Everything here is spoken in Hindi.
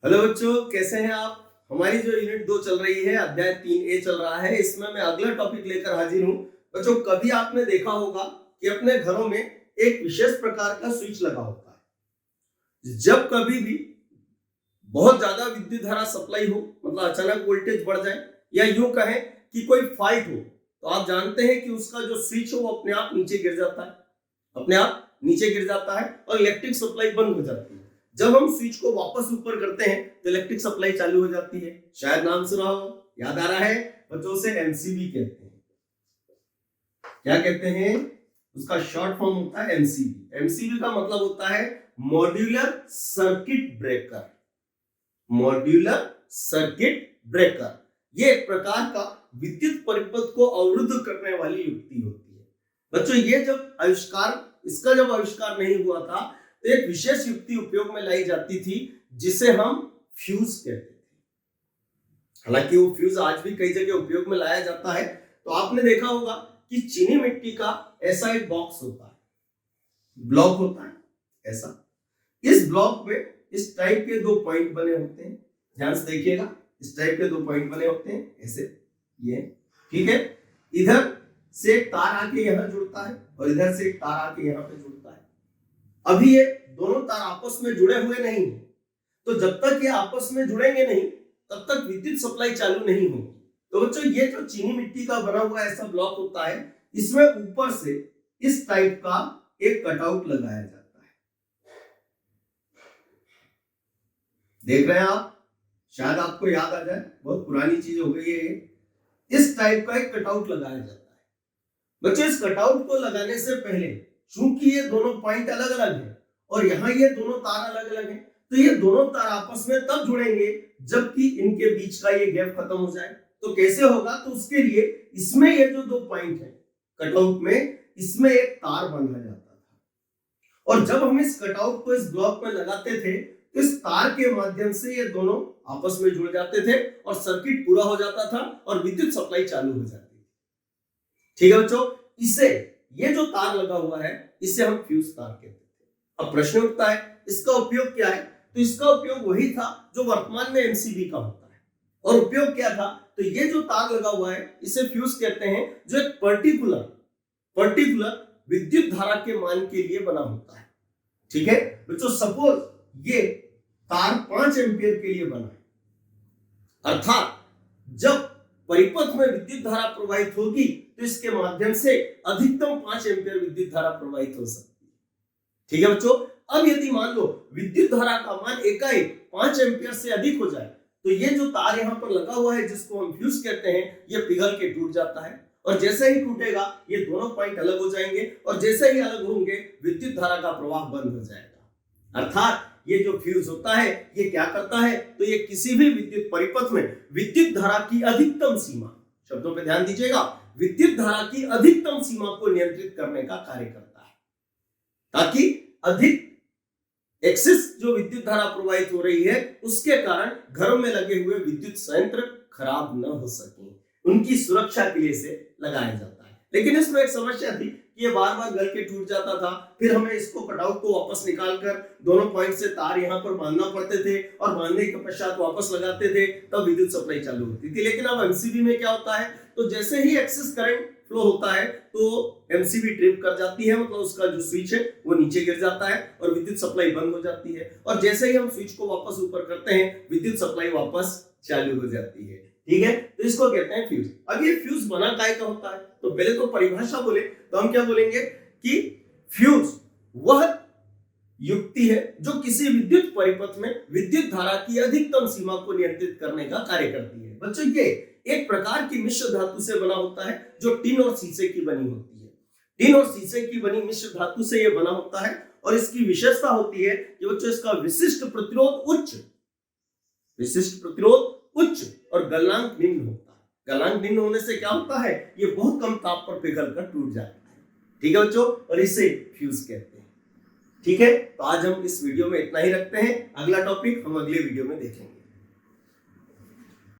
हेलो बच्चों, कैसे हैं आप। हमारी जो यूनिट 2 चल रही है, अध्याय 3A चल रहा है। इसमें मैं अगला टॉपिक लेकर हाजिर हूं। बच्चों, कभी आपने देखा होगा कि अपने घरों में एक विशेष प्रकार का स्विच लगा होता है। जब कभी भी बहुत ज्यादा विद्युत धारा सप्लाई हो, मतलब अचानक वोल्टेज बढ़ जाए या यूं कहें कि कोई फाल्ट हो, तो आप जानते हैं कि उसका जो स्विच हो वो अपने आप नीचे गिर जाता है, अपने आप नीचे गिर जाता है और इलेक्ट्रिक सप्लाई बंद हो जाती है। जब हम स्विच को वापस ऊपर करते हैं तो इलेक्ट्रिक सप्लाई चालू हो जाती है। शायद नाम सुना हो, याद आ रहा है बच्चों, से एमसीबी कहते हैं। क्या कहते हैं? उसका शॉर्ट फॉर्म होता है एमसीबी। एमसीबी का मतलब होता है modular circuit breaker. Modular circuit breaker ये एक प्रकार का विद्युत परिपथ को अवरुद्ध करने वाली युक्ति होती है। बच्चों, ये जब आविष्कार नहीं हुआ था तो एक विशेष युक्ति उपयोग में लाई जाती थी जिसे हम फ्यूज कहते थे। हालांकि वो फ्यूज आज भी कई जगह उपयोग में लाया जाता है। तो आपने देखा होगा कि चीनी मिट्टी का ऐसा एक बॉक्स होता है, ब्लॉक होता है ऐसा। इस ब्लॉक में इस टाइप के दो पॉइंट बने होते हैं। ध्यान से देखिएगा, इस टाइप के दो पॉइंट बने होते हैं ऐसे, ये ठीक है। इधर से एक तार आके यहां जुड़ता है और इधर से एक तार आके यहां पे जुड़ता है। अभी ये दोनों तार आपस में जुड़े हुए नहीं है, तो जब तक ये आपस में जुड़ेंगे नहीं तब तक विद्युत सप्लाई चालू नहीं होगी। तो बच्चों, ये जो चीनी मिट्टी का बना हुआ ऐसा ब्लॉक होता है, इसमें ऊपर से इस टाइप का एक कटआउट लगाया जाता है। देख रहे हैं आप? शायद आपको याद आ जाए, बहुत पुरानी चीज हो गई है। इस टाइप का एक कटआउट लगाया जाता है। बच्चों, इस कटआउट को लगाने से पहले चूंकि ये दोनों पॉइंट अलग अलग है और यहाँ ये दोनों तार अलग अलग है, तो ये दोनों तार आपस में तब जुड़ेंगे जबकि इनके बीच का ये गैप खत्म हो जाए। तो कैसे होगा? तो उसके लिए इसमें ये जो दो पॉइंट है कटआउट में, इसमें एक तार बांधा जाता था और जब हम इस कटआउट को इस ब्लॉक में लगाते थे तो इस तार के माध्यम से ये दोनों आपस में जुड़ जाते थे और सर्किट पूरा हो जाता था और विद्युत सप्लाई चालू हो जाती थी। ठीक है बच्चों, इसे ये जो तार लगा हुआ है इसे हम फ्यूज तार कहते थे। अब प्रश्न उठता है, इसका उपयोग क्या है? तो इसका उपयोग वही था जो वर्तमान में एमसीबी का होता है। और उपयोग क्या था? तो ये जो तार लगा हुआ है इसे फ्यूज कहते हैं, जो एक पर्टिकुलर विद्युत धारा के मान के लिए बना होता है। ठीक है बच्चों, सपोज ये तार 5 एम्पियर के लिए बना है, अर्थात जब परिपथ में विद्युत धारा प्रवाहित होगी तो इसके माध्यम से अधिकतम 5 एम्पियर विद्युत धारा प्रवाहित हो सकती है। ठीक है बच्चों, अब यदि मान लो विद्युत धारा का मान एकाएक 5 एम्पियर से अधिक हो जाए तो ये जो तार यहां पर लगा हुआ है जिसको हम फ्यूज कहते हैं, ये पिघल के टूट जाता है और जैसे ही टूटेगा ये दोनों पॉइंट अलग हो जाएंगे और जैसे ही अलग होंगे विद्युत धारा का प्रवाह बंद हो जाएगा। अर्थात ये जो फ्यूज होता है ये क्या करता है? तो ये किसी भी विद्युत परिपथ में विद्युत धारा की अधिकतम सीमा, शब्दों पे ध्यान दीजिएगा, विद्युत धारा की अधिकतम सीमा को नियंत्रित करने का कार्य करता है, ताकि अधिक एक्सेस जो विद्युत धारा प्रवाहित हो रही है उसके कारण घरों में लगे हुए विद्युत संयंत्र खराब न हो सके, उनकी सुरक्षा के लिए से लगाया जाता है। लेकिन इसमें एक समस्या थी कि ये बार बार गल के टूट जाता था, फिर हमें इसको कटआउट को वापस निकालकर दोनों पॉइंट से तार यहाँ पर बांधना पड़ते थे और बांधने के पश्चात वापस लगाते थे, तब विद्युत सप्लाई चालू होती थी। लेकिन अब एमसीबी में क्या होता है? तो जैसे ही एक्सेस करंट फ्लो होता है तो एमसीबी ट्रिप कर जाती है, मतलब उसका जो स्विच है वो नीचे गिर जाता है और विद्युत सप्लाई बंद हो जाती है और जैसे ही हम स्विच को वापस ऊपर करते हैं विद्युत सप्लाई वापस चालू हो जाती है। ठीक है, तो इसको कहते हैं फ्यूज। अब ये फ्यूज बना काय का होता है? तो पहले तो परिभाषा बोले तो हम क्या बोलेंगे कि फ्यूज वह युक्ति है जो किसी विद्युत परिपथ में विद्युत धारा की अधिकतम सीमा को नियंत्रित करने का कार्य करती है। बच्चों, ये एक प्रकार की मिश्र धातु से बना होता है जो टिन और शीशे की बनी होती है। टिन और शीशे की बनी मिश्र धातु से यह बना होता है और इसकी विशेषता होती है कि बच्चों इसका विशिष्ट प्रतिरोध उच्च और गलनांक निम्न होता है। गलनांक निम्न होने से क्या होता है? ये बहुत कम ताप पर पिघल कर टूट जाता है। ठीक है बच्चों, और इसे फ्यूज कहते हैं। ठीक है, तो आज हम इस वीडियो में इतना ही रखते हैं। अगला टॉपिक हम अगले वीडियो में देखेंगे।